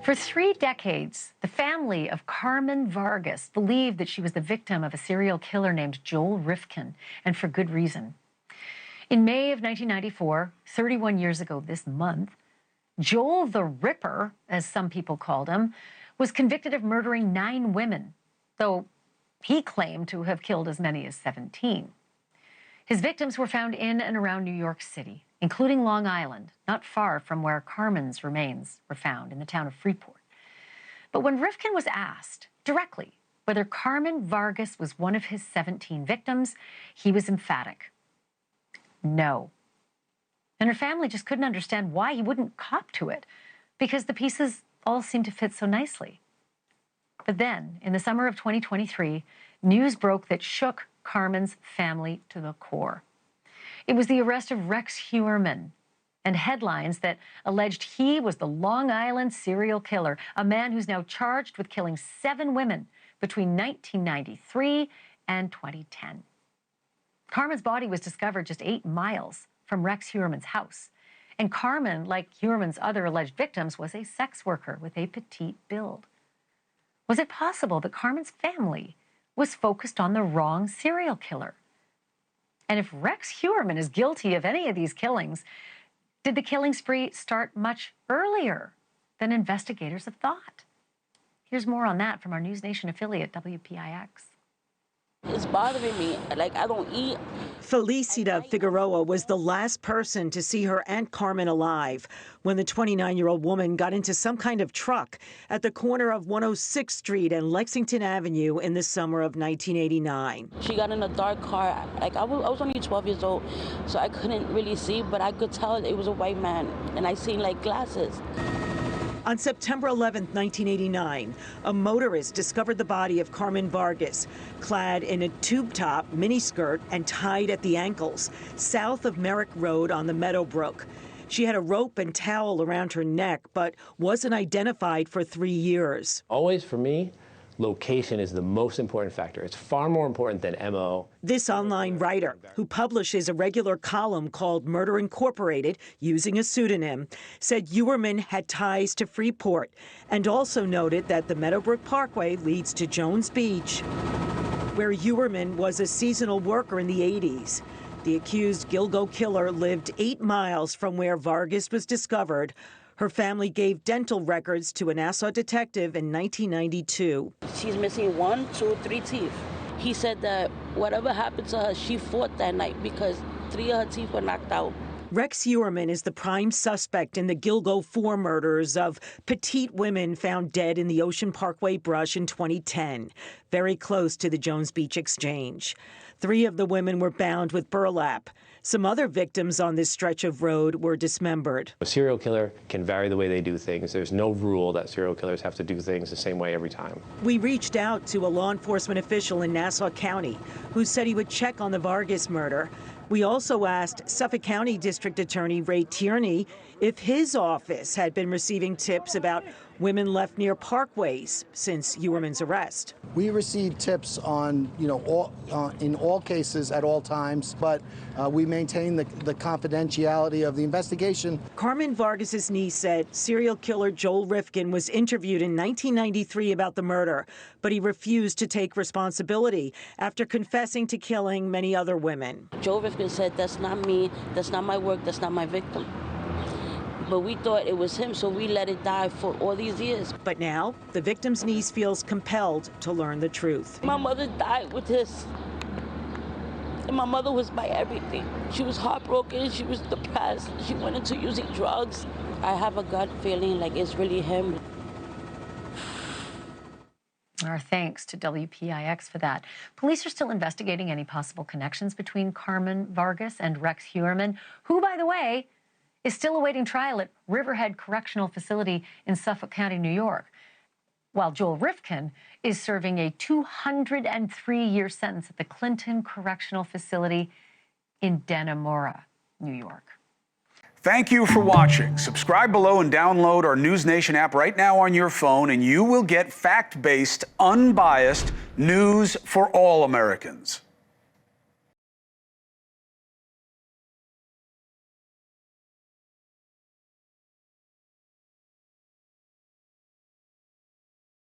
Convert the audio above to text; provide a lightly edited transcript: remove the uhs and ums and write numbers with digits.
For 3 decades, the family of Carmen Vargas believed that she was the victim of a serial killer named Joel Rifkin, and for good reason. In May of 1994, 31 years ago this month, Joel the Ripper, as some people called him, was convicted of murdering 9 women, though he claimed to have killed as many as 17. His victims were found in and around New York City, including Long Island, not far from where Carmen's remains were found in the town of Freeport. But when Rifkin was asked directly whether Carmen Vargas was one of his 17 victims, he was emphatic. No. And her family just couldn't understand why he wouldn't cop to it, because the pieces all seemed to fit so nicely. But then, in the summer of 2023, news broke that shook Carmen's family to the core. It was the arrest of Rex Heuermann and headlines that alleged he was the Long Island serial killer, a man who's now charged with killing 7 women between 1993 and 2010. Carmen's body was discovered just 8 miles from Rex Heuermann's house. And Carmen, like Heuermann's other alleged victims, was a sex worker with a petite build. Was it possible that Carmen's family was focused on the wrong serial killer? And if Rex Heuermann is guilty of any of these killings, did the killing spree start much earlier than investigators have thought? Here's more on that from our NewsNation affiliate, WPIX. It's bothering me. Like, I don't eat. Felicita Figueroa was the last person to see her Aunt Carmen alive when the 29-year-old woman got into some kind of truck at the corner of 106th Street and Lexington Avenue in the summer of 1989. She got in a dark car. Like, I was only 12 years old, so I couldn't really see, but I could tell it was a white man, and I seen, like, glasses. On September 11, 1989, a motorist discovered the body of Carmen Vargas, clad in a tube-top miniskirt and tied at the ankles, south of Merrick Road on the Meadowbrook. She had a rope and towel around her neck, but wasn't identified for 3 years. Always, for me, location is the most important factor. It's far more important than MO. This online writer, who publishes a regular column called Murder Incorporated, using a pseudonym, said Heuermann had ties to Freeport, and also noted that the Meadowbrook Parkway leads to Jones Beach, where Heuermann was a seasonal worker in the 80s. The accused Gilgo killer lived 8 miles from where Vargas was discovered. Her family gave dental records to a Nassau detective in 1992. She's missing 1, 2, 3 teeth. He said that whatever happened to her, she fought that night because 3 of her teeth were knocked out. Rex Heuermann is the prime suspect in the Gilgo 4 murders of petite women found dead in the Ocean Parkway brush in 2010, very close to the Jones Beach Exchange. 3 of the women were bound with burlap. Some other victims on this stretch of road were dismembered. A serial killer can vary the way they do things. There's no rule that serial killers have to do things the same way every time. We reached out to a law enforcement official in Nassau County who said he would check on the Vargas murder. We also asked Suffolk County District Attorney Ray Tierney if his office had been receiving tips about women left near parkways since Heuermann's arrest. We received tips on, in all cases at all times, but we maintain the confidentiality of the investigation. Carmen Vargas's niece said serial killer Joel Rifkin was interviewed in 1993 about the murder, but he refused to take responsibility after confessing to killing many other women. Joel Rifkin said, "That's not me, that's not my work, that's not my victim." But we thought it was him, so we let it die for all these years. But now, the victim's niece feels compelled to learn the truth. My mother died with this. And my mother was my everything. She was heartbroken, she was depressed, she went into using drugs. I have a gut feeling like it's really him. Our thanks to WPIX for that. Police are still investigating any possible connections between Carmen Vargas and Rex Heuermann, who, by the way, is still awaiting trial at Riverhead Correctional Facility in Suffolk County, New York, while Joel Rifkin is serving a 203-year sentence at the Clinton Correctional Facility in Dannemora, New York. Thank you for watching. Subscribe below and download our NewsNation app right now on your phone, and you will get fact-based, unbiased news for all Americans.